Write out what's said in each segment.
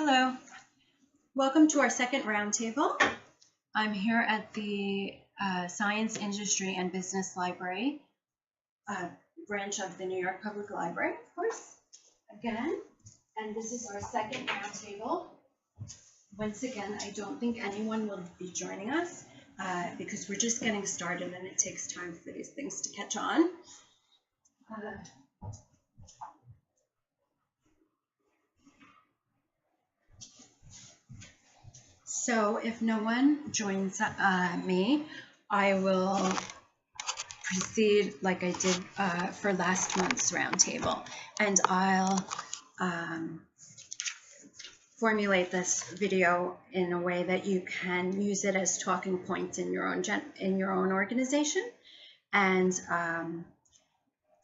Hello, welcome to our second roundtable. I'm here at the Science, Industry, and Business Library branch of the New York Public Library, of course, again, and this is our second roundtable. Once again, I don't think anyone will be joining us because we're just getting started and it takes time for these things to catch on. So if no one joins me, I will proceed like I did for last month's roundtable, and I'll formulate this video in a way that you can use it as talking points in your own organization. And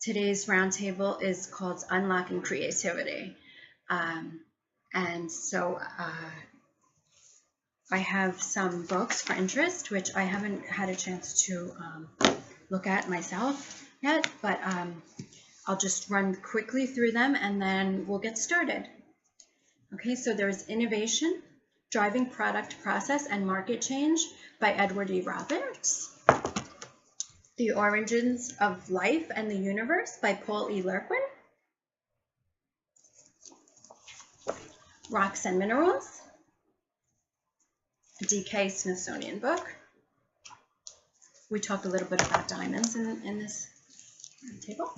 today's roundtable is called Unlocking Creativity, and so I have some books for interest, which I haven't had a chance to look at myself yet, but I'll just run quickly through them and then we'll get started. Okay, so there's Innovation, Driving Product Process and Market Change by Edward E. Roberts. The Origins of Life and the Universe by Paul E. Lerquin. Rocks and Minerals, a DK Smithsonian book. We talk a little bit about diamonds in this table.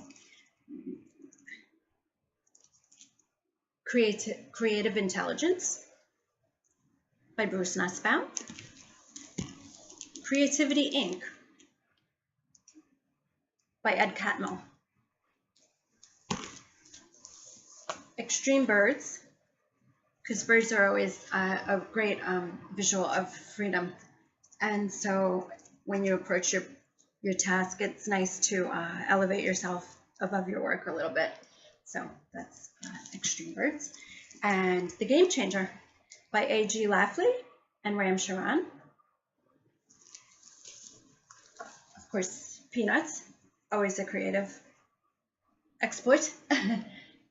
Creative Intelligence by Bruce Nussbaum. Creativity, Inc. by Ed Catmull. Extreme Birds, because birds are always a great visual of freedom. And so when you approach your task, it's nice to elevate yourself above your work a little bit. So that's Extreme Birds. And The Game Changer by A.G. Lafley and Ram Charan. Of course, Peanuts, always a creative exploit.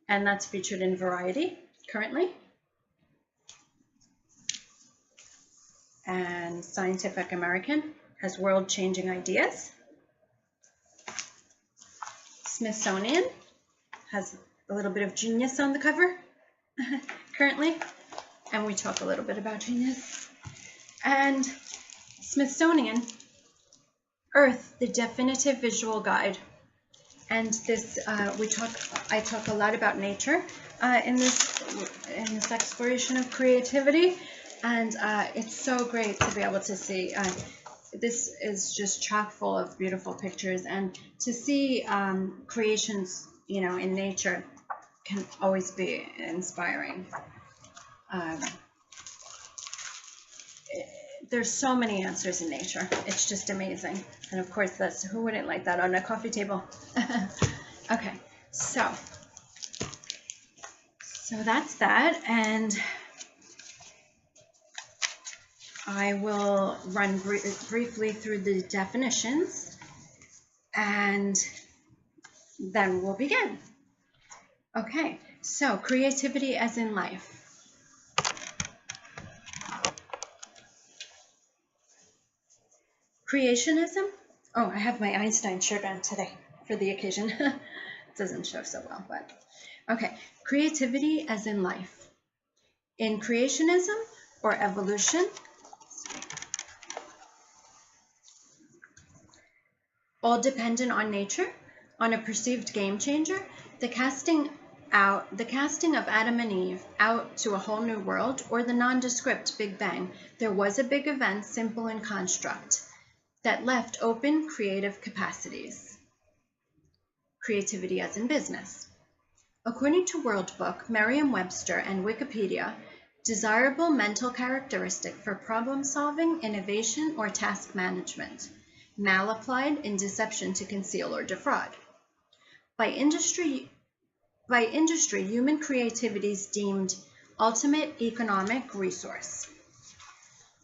And that's featured in Variety currently. And Scientific American has world-changing ideas. Smithsonian has a little bit of genius on the cover currently, and we talk a little bit about genius. And Smithsonian, Earth, the Definitive Visual Guide. And this, I talk a lot about nature in this exploration of creativity. And it's so great to be able to see. This is just chock full of beautiful pictures, and to see creations, in nature can always be inspiring. There's so many answers in nature. It's just amazing. And of course, who wouldn't like that on a coffee table? Okay, so that's that, and I will run briefly through the definitions, and then we'll begin. Okay, so creativity as in life. Creationism. Oh, I have my Einstein shirt on today for the occasion. It doesn't show so well, but okay. Creativity as in life. In creationism or evolution, all dependent on nature, on a perceived game changer, the casting of Adam and Eve out to a whole new world, or the nondescript Big Bang, there was a big event, simple in construct, that left open creative capacities. Creativity as in business. According to World Book, Merriam-Webster, and Wikipedia, desirable mental characteristic for problem solving, innovation, or task management. Malapplied in deception to conceal or defraud. By industry, human creativity is deemed ultimate economic resource.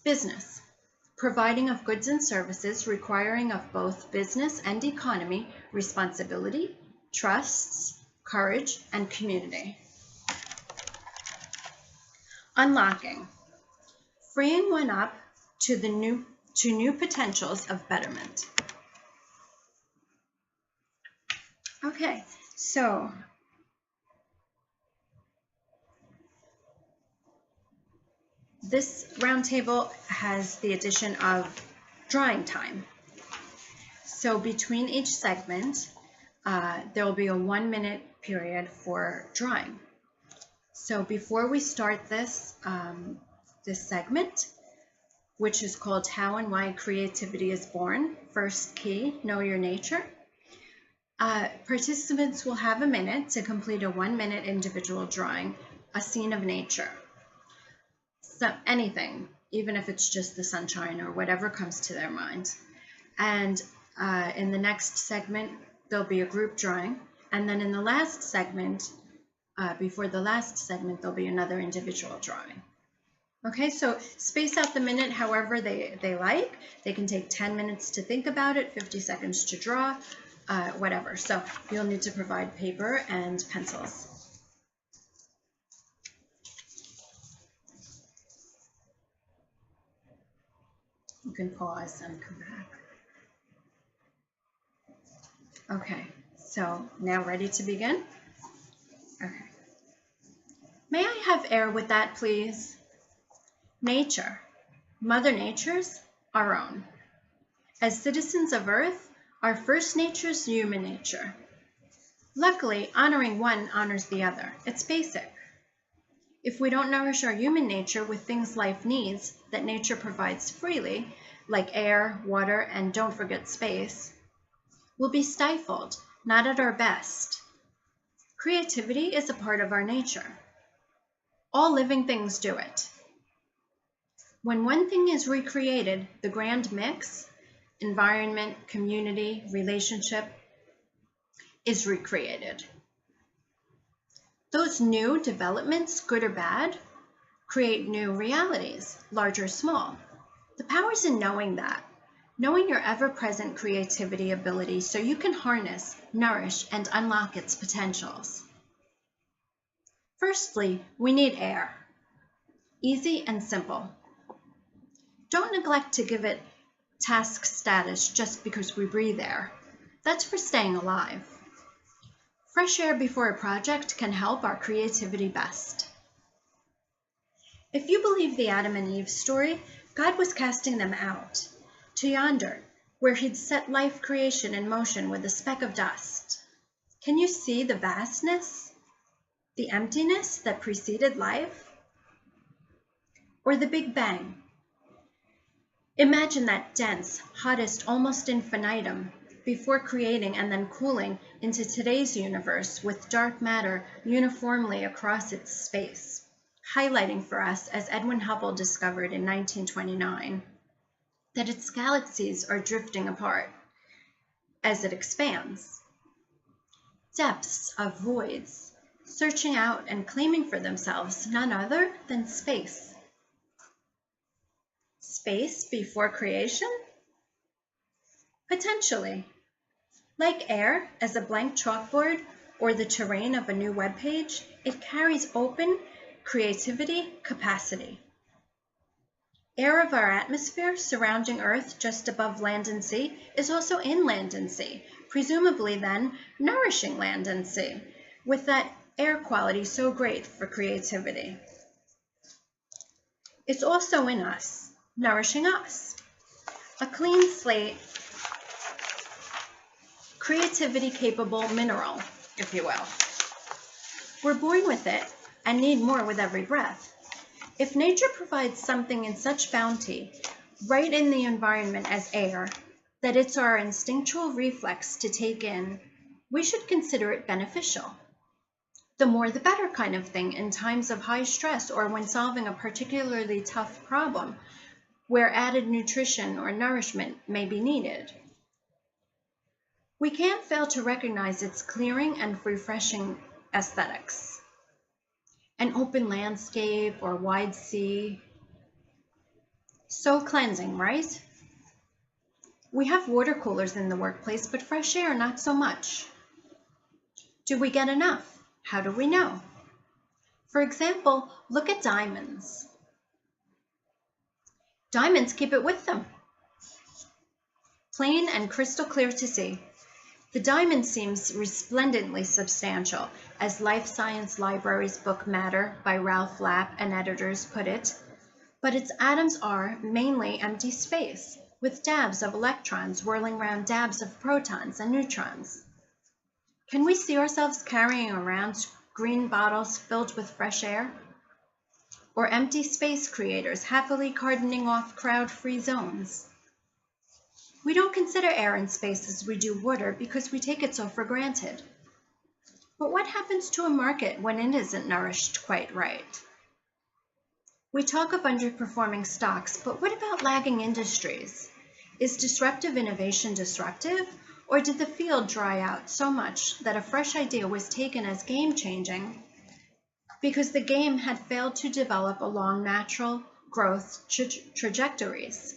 Business, providing of goods and services requiring of both business and economy responsibility, trusts, courage, and community. Unlocking. Freeing one up to new potentials of betterment. Okay, so this roundtable has the addition of drawing time. So between each segment, there will be a 1-minute period for drawing. So before we start this segment, which is called How and Why Creativity is Born, first key, know your nature, participants will have a minute to complete a 1-minute individual drawing, a scene of nature. So anything, even if it's just the sunshine or whatever comes to their mind. And in the next segment, there'll be a group drawing. And then in the last segment, before the last segment, there'll be another individual drawing. Okay, so space out the minute however they like. They can take 10 minutes to think about it, 50 seconds to draw, whatever. So you'll need to provide paper and pencils. You can pause and come back. Okay, so now ready to begin? Okay. May I have air with that, please? Nature. Mother Nature's our own. As citizens of Earth, our first nature's human nature. Luckily, honoring one honors the other. It's basic. If we don't nourish our human nature with things life needs that nature provides freely, like air, water, and don't forget space, we'll be stifled, not at our best. Creativity is a part of our nature. All living things do it. When one thing is recreated, the grand mix, environment, community, relationship, is recreated. Those new developments, good or bad, create new realities, large or small. The power's in knowing that, knowing your ever-present creativity ability so you can harness, nourish, and unlock its potentials. Firstly, we need air. Easy and simple. Don't neglect to give it task status just because we breathe air. That's for staying alive. Fresh air before a project can help our creativity best. If you believe the Adam and Eve story, God was casting them out, to yonder, where he'd set life creation in motion with a speck of dust. Can you see the vastness, the emptiness that preceded life? Or the Big Bang? Imagine that dense, hottest, almost infinitum, before creating and then cooling into today's universe with dark matter uniformly across its space, highlighting for us, as Edwin Hubble discovered in 1929, that its galaxies are drifting apart as it expands. Depths of voids, searching out and claiming for themselves none other than space. Space before creation? Potentially. Like air as a blank chalkboard or the terrain of a new web page, it carries open creativity capacity. Air of our atmosphere surrounding Earth just above land and sea is also in land and sea, presumably then nourishing land and sea, with that air quality so great for creativity. It's also in us, nourishing us. A clean slate, creativity-capable mineral, if you will. We're born with it and need more with every breath. If nature provides something in such bounty, right in the environment as air, that it's our instinctual reflex to take in, we should consider it beneficial. The more the better kind of thing in times of high stress or when solving a particularly tough problem, where added nutrition or nourishment may be needed. We can't fail to recognize its clearing and refreshing aesthetics. An open landscape or wide sea. So cleansing, right? We have water coolers in the workplace, but fresh air, not so much. Do we get enough? How do we know? For example, look at diamonds. Diamonds keep it with them. Plain and crystal clear to see. The diamond seems resplendently substantial, as Life Science Library's book Matter by Ralph Lapp and editors put it, but its atoms are mainly empty space, with dabs of electrons whirling around dabs of protons and neutrons. Can we see ourselves carrying around green bottles filled with fresh air? Or empty space creators happily cardoning off crowd-free zones? We don't consider air and space as we do water because we take it so for granted. But what happens to a market when it isn't nourished quite right? We talk of underperforming stocks, but what about lagging industries? Is disruptive innovation disruptive, or did the field dry out so much that a fresh idea was taken as game-changing because the game had failed to develop along natural growth trajectories?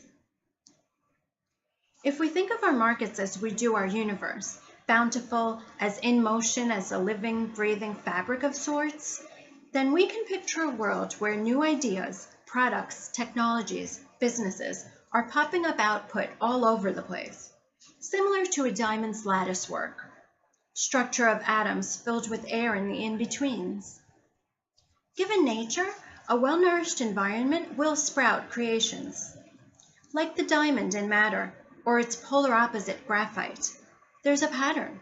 If we think of our markets as we do our universe, bountiful, as in motion as a living, breathing fabric of sorts, then we can picture a world where new ideas, products, technologies, businesses are popping up output all over the place, similar to a diamond's lattice work, structure of atoms filled with air in the in-betweens. Given nature, a well-nourished environment will sprout creations. Like the diamond in matter, or its polar opposite, graphite, there's a pattern.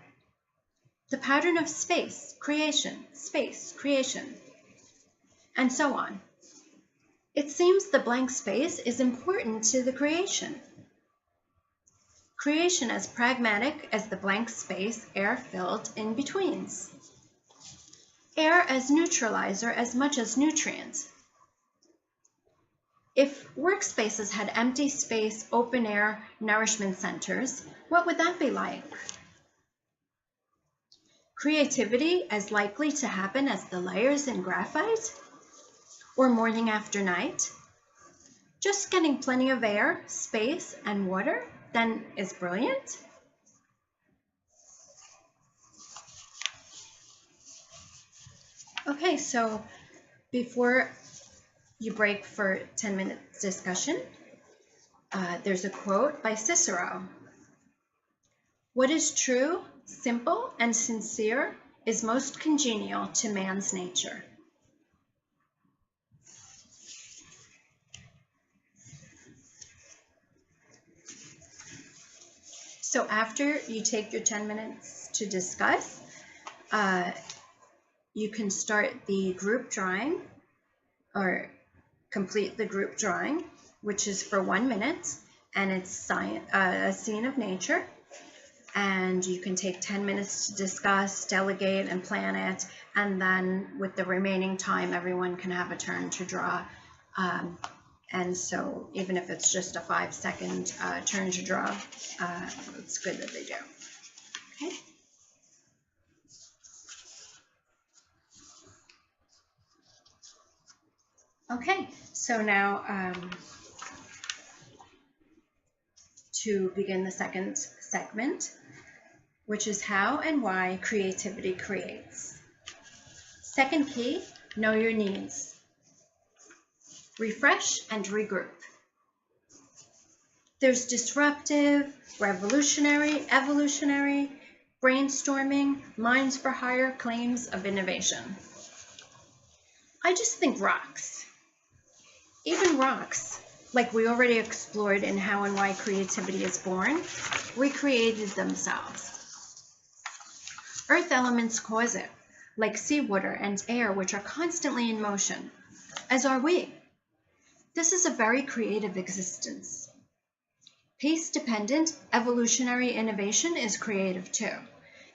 The pattern of space, creation, and so on. It seems the blank space is important to the creation. Creation as pragmatic as the blank space air-filled in-betweens. Air as neutralizer as much as nutrient. If workspaces had empty space, open-air nourishment centers, what would that be like? Creativity as likely to happen as the layers in graphite? Or morning after night? Just getting plenty of air, space, and water then is brilliant? Okay, so before you break for 10 minutes discussion, there's a quote by Cicero. What is true, simple, and sincere is most congenial to man's nature. So after you take your 10 minutes to discuss, you can start the group drawing or complete the group drawing, which is for 1 minute, and it's a scene of nature. And you can take 10 minutes to discuss, delegate, and plan it. And then with the remaining time, everyone can have a turn to draw. And so even if it's just a 5-second turn to draw, it's good that they do. Okay. Okay, so now to begin the second segment, which is how and why creativity creates. Second key, know your needs. Refresh and regroup. There's disruptive, revolutionary, evolutionary, brainstorming, minds for hire claims of innovation. I just think rocks. Even rocks, like we already explored in how and why creativity is born, recreated themselves. Earth elements cause it, like seawater and air, which are constantly in motion, as are we. This is a very creative existence. Pace-dependent evolutionary innovation is creative too,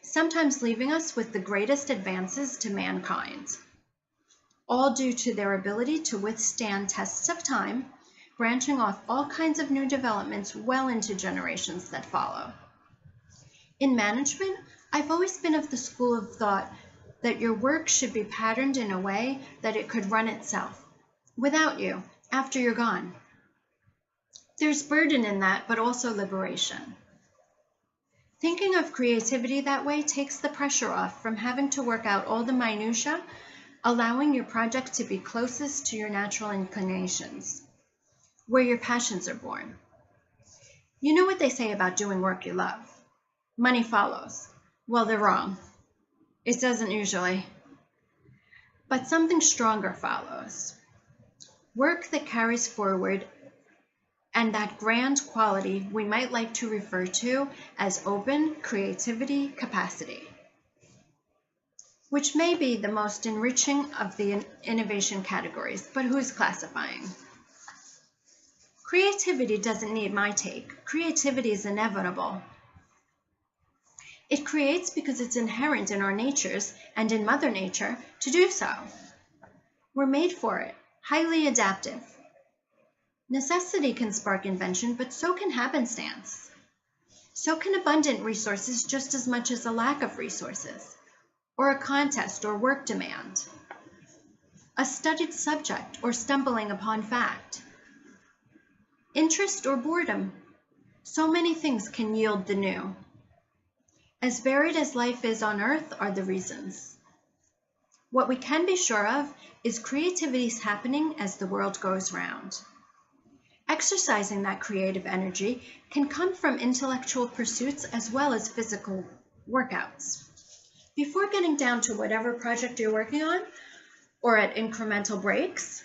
sometimes leaving us with the greatest advances to mankind, all due to their ability to withstand tests of time, branching off all kinds of new developments well into generations that follow. In management, I've always been of the school of thought that your work should be patterned in a way that it could run itself, without you, after you're gone. There's burden in that, but also liberation. Thinking of creativity that way takes the pressure off from having to work out all the minutiae allowing your project to be closest to your natural inclinations, where your passions are born. You know what they say about doing work you love. Money follows. Well, they're wrong. It doesn't usually. But something stronger follows. Work that carries forward and that grand quality we might like to refer to as open creativity capacity, which may be the most enriching of the innovation categories, but who's classifying? Creativity doesn't need my take. Creativity is inevitable. It creates because it's inherent in our natures and in Mother Nature to do so. We're made for it, highly adaptive. Necessity can spark invention, but so can happenstance. So can abundant resources just as much as a lack of resources, or a contest or work demand, a studied subject or stumbling upon fact, interest or boredom. So many things can yield the new. As varied as life is on Earth are the reasons. What we can be sure of is creativity's happening as the world goes round. Exercising that creative energy can come from intellectual pursuits as well as physical workouts. Before getting down to whatever project you're working on, or at incremental breaks,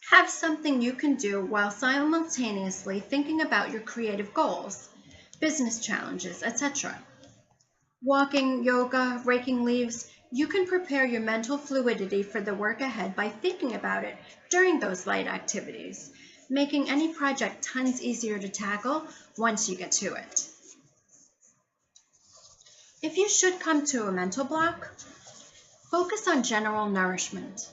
have something you can do while simultaneously thinking about your creative goals, business challenges, etc. Walking, yoga, raking leaves, you can prepare your mental fluidity for the work ahead by thinking about it during those light activities, making any project tons easier to tackle once you get to it. If you should come to a mental block, focus on general nourishment.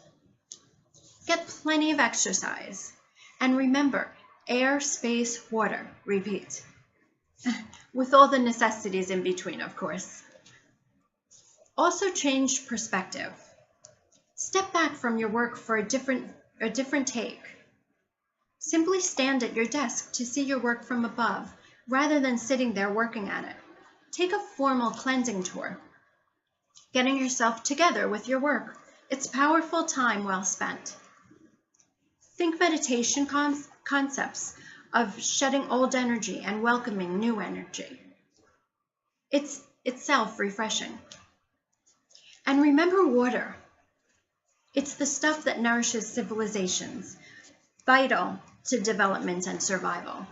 Get plenty of exercise. And remember, air, space, water. Repeat. With all the necessities in between, of course. Also change perspective. Step back from your work for a different take. Simply stand at your desk to see your work from above, rather than sitting there working at it. Take a formal cleansing tour. Getting yourself together with your work. It's powerful time well spent. Think meditation concepts of shedding old energy and welcoming new energy. It's itself refreshing. And remember water. It's the stuff that nourishes civilizations, vital to development and survival.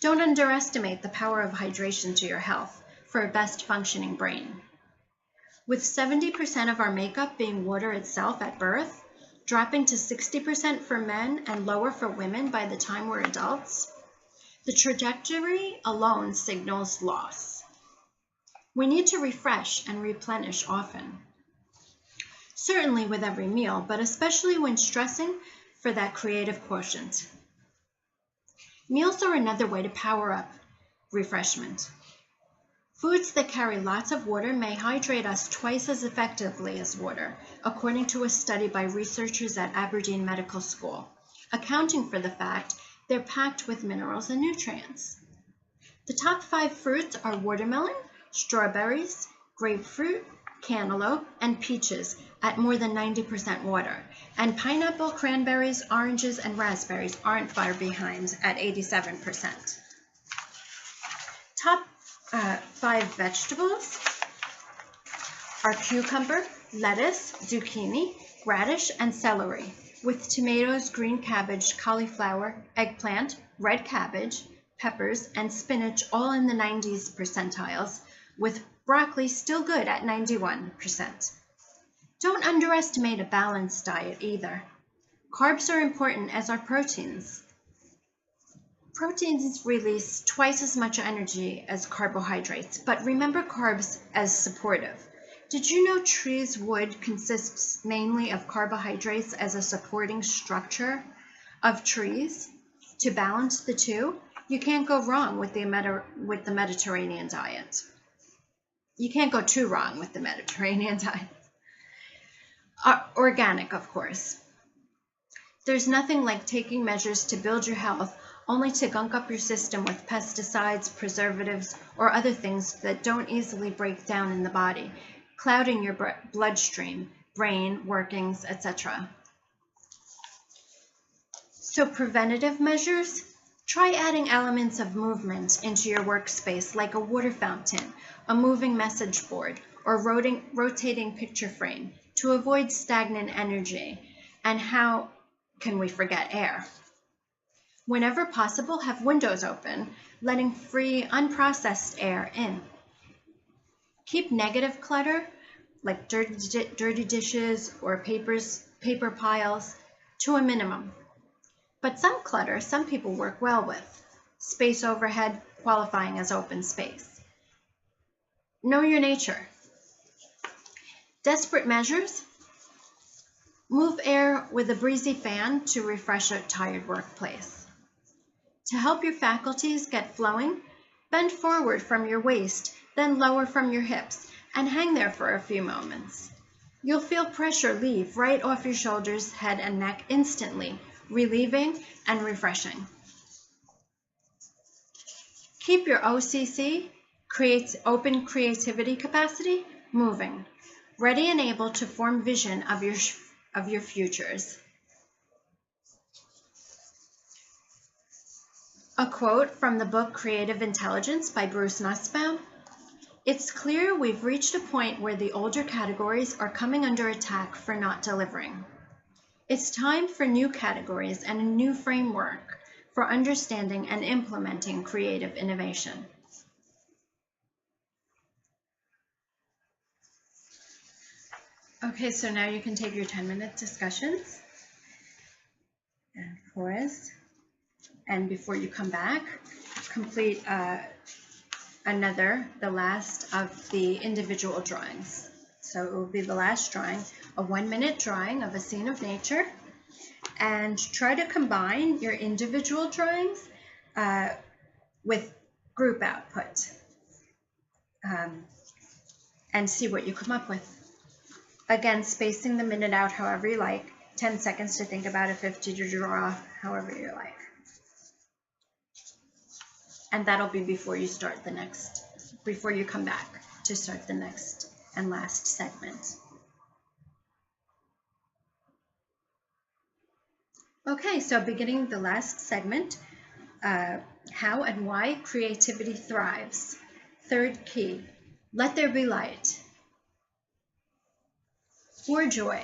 Don't underestimate the power of hydration to your health for a best functioning brain. With 70% of our makeup being water itself at birth, dropping to 60% for men and lower for women by the time we're adults, the trajectory alone signals loss. We need to refresh and replenish often. Certainly with every meal, but especially when stressing for that creative quotient. Meals are another way to power up refreshment. Foods that carry lots of water may hydrate us twice as effectively as water, according to a study by researchers at Aberdeen Medical School, accounting for the fact they're packed with minerals and nutrients. The top 5 fruits are watermelon, strawberries, grapefruit, cantaloupe, and peaches at more than 90% water, and pineapple, cranberries, oranges, and raspberries aren't far behind at 87%. Top 5 vegetables are cucumber, lettuce, zucchini, radish, and celery, with tomatoes, green cabbage, cauliflower, eggplant, red cabbage, peppers, and spinach all in the 90s percentiles, with broccoli still good at 91%. Don't underestimate a balanced diet either. Carbs are important as are proteins. Proteins release twice as much energy as carbohydrates, but remember carbs as supportive. Did you know trees' wood consists mainly of carbohydrates as a supporting structure of trees? To balance the two, you can't go wrong with the Mediterranean diet. You can't go too wrong with the Mediterranean diet. Organic, of course. There's nothing like taking measures to build your health only to gunk up your system with pesticides, preservatives, or other things that don't easily break down in the body, clouding your bloodstream, brain workings, etc. So preventative measures, try adding elements of movement into your workspace like a water fountain, a moving message board, or rotating picture frame to avoid stagnant energy. And how can we forget air? Whenever possible, have windows open, letting free, unprocessed air in. Keep negative clutter, like dirty dishes or paper piles, to a minimum. But some clutter, some people work well with. Space overhead qualifying as open space. Know your nature. Desperate measures, move air with a breezy fan to refresh a tired workplace. To help your faculties get flowing, bend forward from your waist, then lower from your hips, and hang there for a few moments. You'll feel pressure leave right off your shoulders, head, and neck instantly, relieving and refreshing. Keep your OCC, open creativity capacity, moving, ready and able to form vision of your futures. A quote from the book Creative Intelligence by Bruce Nussbaum. It's clear we've reached a point where the older categories are coming under attack for not delivering. It's time for new categories and a new framework for understanding and implementing creative innovation. Okay, so now you can take your 10-minute discussions and pause. And before you come back, complete the last of the individual drawings. So it will be the last drawing, a 1-minute drawing of a scene of nature, and try to combine your individual drawings with group output and see what you come up with. Again, spacing the minute out however you like, 10 seconds to think about it, 50 to draw, however you like. And that'll be before you come back to start the next and last segment. Okay, so beginning the last segment, how and why creativity thrives. Third key, let there be light. For joy.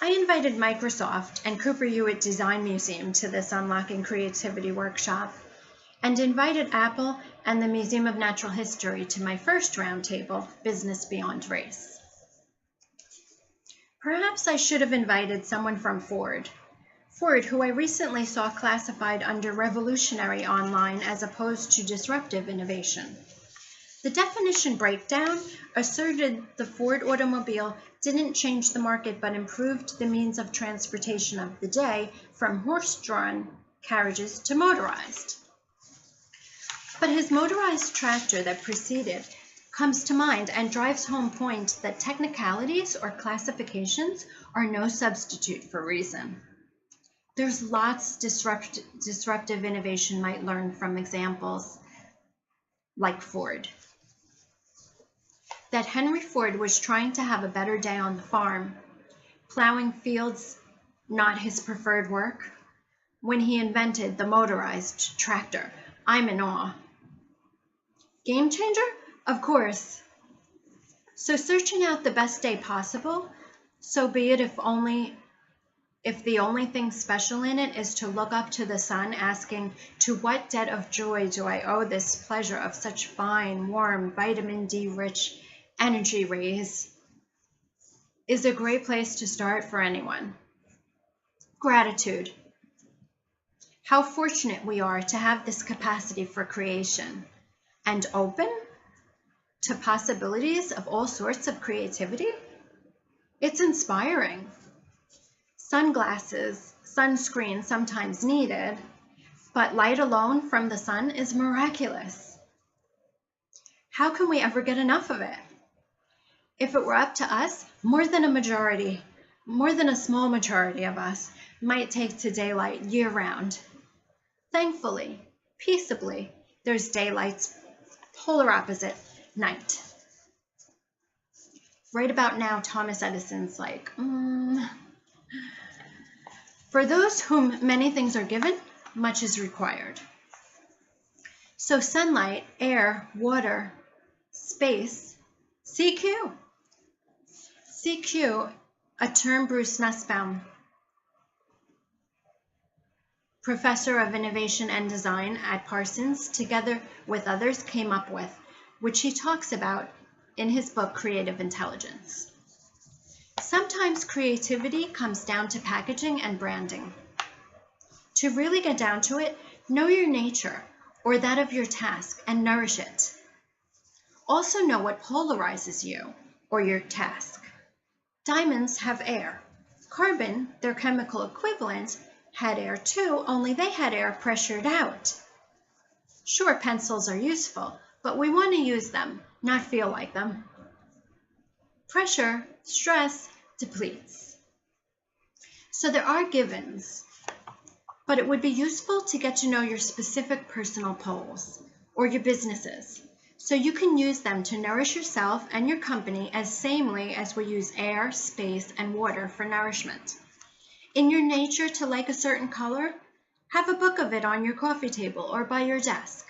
I invited Microsoft and Cooper Hewitt Design Museum to this Unlocking Creativity workshop, and invited Apple and the Museum of Natural History to my first roundtable, Business Beyond Race. Perhaps I should have invited someone from Ford, who I recently saw classified under revolutionary online as opposed to disruptive innovation. The definition breakdown asserted the Ford automobile didn't change the market but improved the means of transportation of the day from horse-drawn carriages to motorized. But his motorized tractor that preceded comes to mind and drives home point that technicalities or classifications are no substitute for reason. There's lots disruptive innovation might learn from examples like Ford. That Henry Ford was trying to have a better day on the farm, plowing fields not his preferred work, when he invented the motorized tractor. I'm in awe. Game changer? Of course. So searching out the best day possible, so be it if the only thing special in it is to look up to the sun asking, to what debt of joy do I owe this pleasure of such fine, warm, vitamin D rich energy rays, is a great place to start for anyone. Gratitude. How fortunate we are to have this capacity for creation and open to possibilities of all sorts of creativity. It's inspiring. Sunglasses, sunscreen sometimes needed, but light alone from the sun is miraculous. How can we ever get enough of it? If it were up to us, more than a small majority of us might take to daylight year-round. Thankfully, peaceably, there's daylight's polar opposite, night. Right about now, Thomas Edison's like, For those whom many things are given, much is required. So sunlight, air, water, space, CQ. CQ, a term Bruce Nussbaum, professor of innovation and design at Parsons, together with others, came up with, which he talks about in his book, Creative Intelligence. Sometimes creativity comes down to packaging and branding. To really get down to it, know your nature or that of your task and nourish it. Also know what polarizes you or your task. Diamonds have air. Carbon, their chemical equivalent, had air too, only they had air pressured out. Sure, pencils are useful, but we want to use them, not feel like them. Pressure, stress, depletes. So there are givens, but it would be useful to get to know your specific personal poles or your businesses, so you can use them to nourish yourself and your company as samely as we use air, space, and water for nourishment. In your nature to like a certain color, have a book of it on your coffee table or by your desk.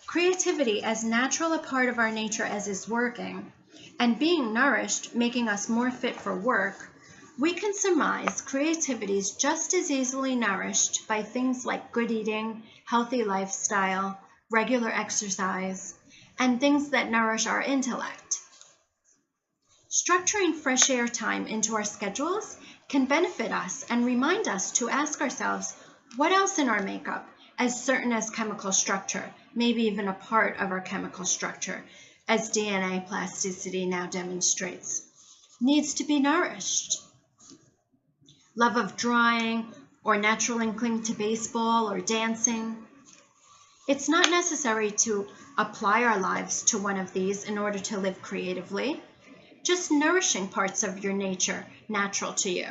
Creativity, as natural a part of our nature as is working, and being nourished, making us more fit for work, we can surmise creativity is just as easily nourished by things like good eating, healthy lifestyle, regular exercise, and things that nourish our intellect. Structuring fresh air time into our schedules can benefit us and remind us to ask ourselves what else in our makeup, as certain as chemical structure, maybe even a part of our chemical structure, as DNA plasticity now demonstrates, needs to be nourished. Love of drawing or natural inkling to baseball or dancing. It's not necessary to apply our lives to one of these in order to live creatively. Just nourishing parts of your nature natural to you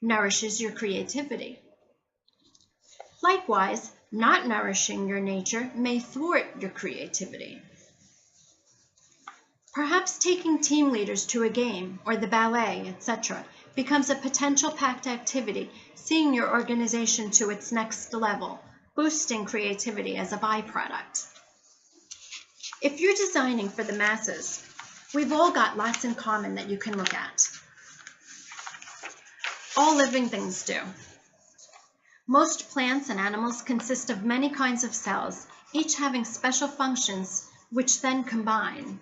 nourishes your creativity. Likewise, not nourishing your nature may thwart your creativity. Perhaps taking team leaders to a game or the ballet, etc., becomes a potential packed activity, seeing your organization to its next level, boosting creativity as a byproduct. If you're designing for the masses, we've all got lots in common that you can look at. All living things do. Most plants and animals consist of many kinds of cells, each having special functions which then combine.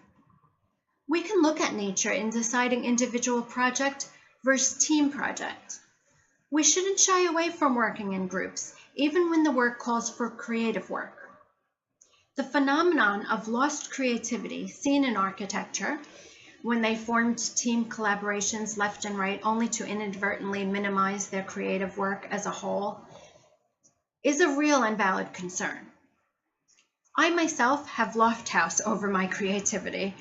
We can look at nature in deciding individual project versus team project. We shouldn't shy away from working in groups, even when the work calls for creative work. The phenomenon of lost creativity seen in architecture, when they formed team collaborations left and right only to inadvertently minimize their creative work as a whole, is a real and valid concern. I myself have loft house over my creativity,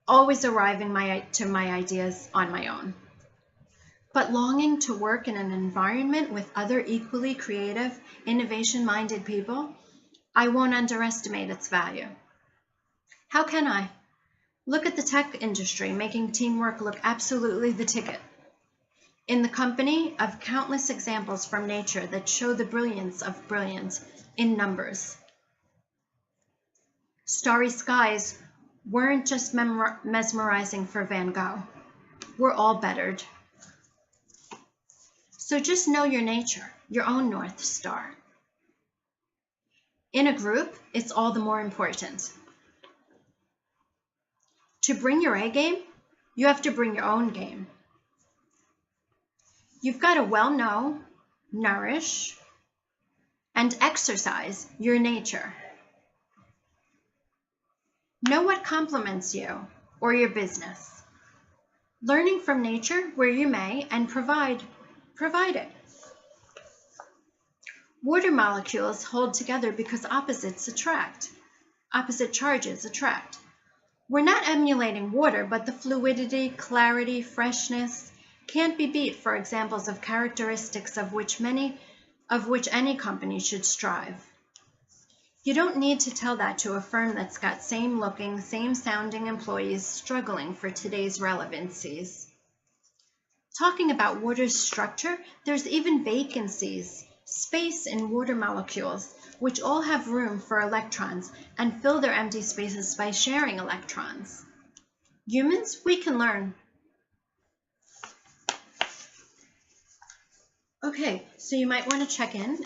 always arriving to my ideas on my own. But longing to work in an environment with other equally creative, innovation-minded people, I won't underestimate its value. How can I? Look at the tech industry, making teamwork look absolutely the ticket. In the company of countless examples from nature that show the brilliance of brilliance in numbers. Starry skies weren't just mesmerizing for Van Gogh. We're all bettered. So just know your nature, your own North Star. In a group, it's all the more important. To bring your A game, you have to bring your own game. You've got to well know, nourish, and exercise your nature. Know what complements you or your business. Learning from nature where you may and provide it. Water molecules hold together because opposite charges attract. We're not emulating water, but the fluidity, clarity, freshness can't be beat for examples of characteristics of which any company should strive. You don't need to tell that to a firm that's got same looking, same sounding employees struggling for today's relevancies. Talking about water's structure, there's even vacancies, space in water molecules, which all have room for electrons and fill their empty spaces by sharing electrons. Humans, we can learn. Okay, so you might want to check in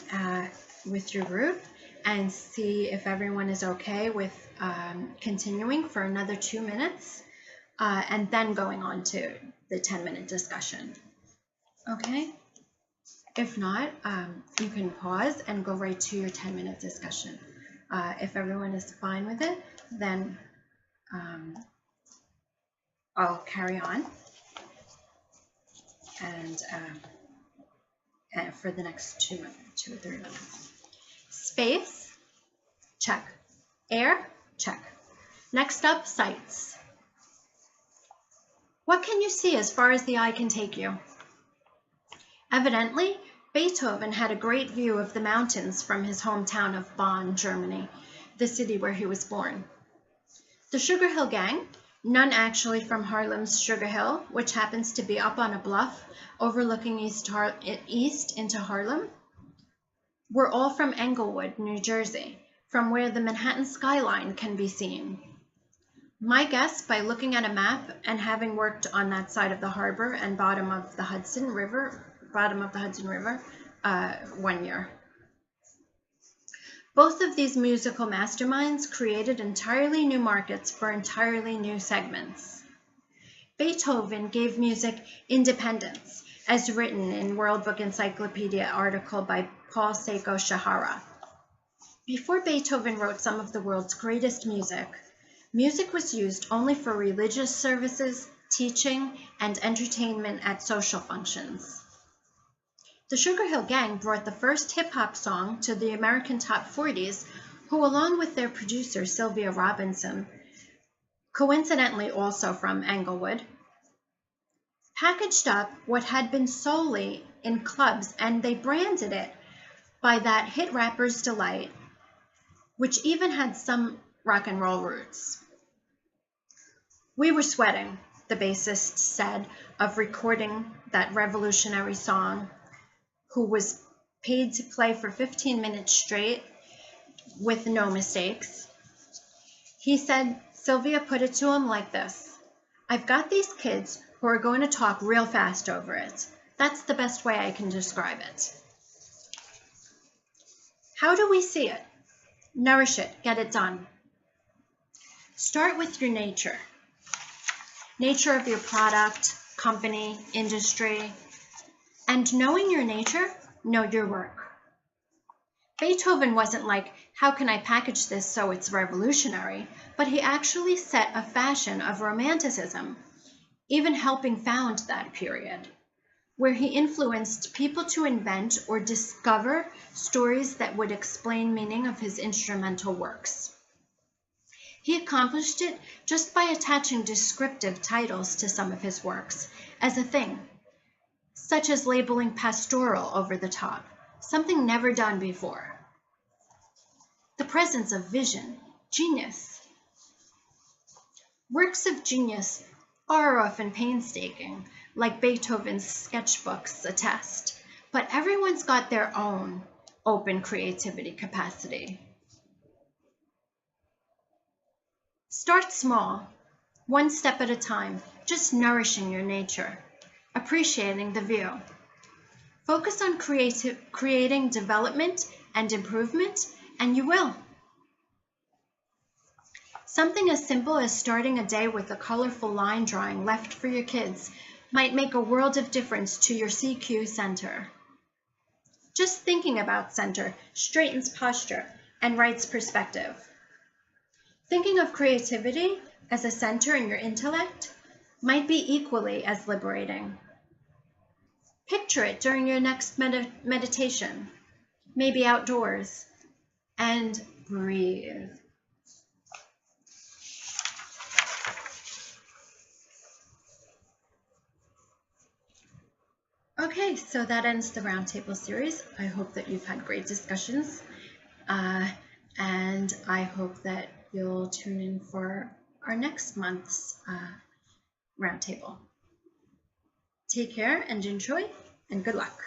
with your group and see if everyone is okay with continuing for another 2 minutes and then going on to the 10-minute discussion. Okay? If not, you can pause and go right to your 10-minute discussion. If everyone is fine with it, then I'll carry on and for the next 2 or 3 minutes. Space, check. Air, check. Next up, sights. What can you see as far as the eye can take you? Evidently, Beethoven had a great view of the mountains from his hometown of Bonn, Germany, the city where he was born. The Sugar Hill Gang, none actually from Harlem's Sugar Hill, which happens to be up on a bluff overlooking east into Harlem, were all from Englewood, New Jersey, from where the Manhattan skyline can be seen. My guess, by looking at a map and having worked on that side of the harbor and bottom of the Hudson River 1 year. Both of these musical masterminds created entirely new markets for entirely new segments. Beethoven gave music independence, as written in World Book Encyclopedia article by Paul Seiko Shahara. Before Beethoven wrote some of the world's greatest music, music was used only for religious services, teaching, and entertainment at social functions. The Sugar Hill Gang brought the first hip-hop song to the American top 40s, who, along with their producer Sylvia Robinson, coincidentally also from Englewood, packaged up what had been solely in clubs, and they branded it by that hit rapper's delight, which even had some rock and roll roots. We were sweating, the bassist said of recording that revolutionary song, who was paid to play for 15 minutes straight with no mistakes. He said Sylvia put it to him like this: I've got these kids who are going to talk real fast over it. That's the best way I can describe it. How do we see it? Nourish it, get it done. Start with your nature. Nature of your product, company, industry, and knowing your nature, know your work. Beethoven wasn't like, how can I package this so it's revolutionary? But he actually set a fashion of romanticism, even helping found that period, where he influenced people to invent or discover stories that would explain meaning of his instrumental works. He accomplished it just by attaching descriptive titles to some of his works as a thing, such as labeling pastoral over the top, something never done before. The presence of vision, genius. Works of genius are often painstaking, like Beethoven's sketchbooks attest, but everyone's got their own open creativity capacity. Start small, one step at a time, just nourishing your nature, appreciating the view. Focus on creating development and improvement, and you will. Something as simple as starting a day with a colorful line drawing left for your kids might make a world of difference to your CQ center. Just thinking about center straightens posture and rights perspective. Thinking of creativity as a center in your intellect might be equally as liberating. Picture it during your next meditation, maybe outdoors, and breathe. Okay, so that ends the Roundtable series. I hope that you've had great discussions. And I hope that you'll tune in for our next month's roundtable. Take care and enjoy, and good luck.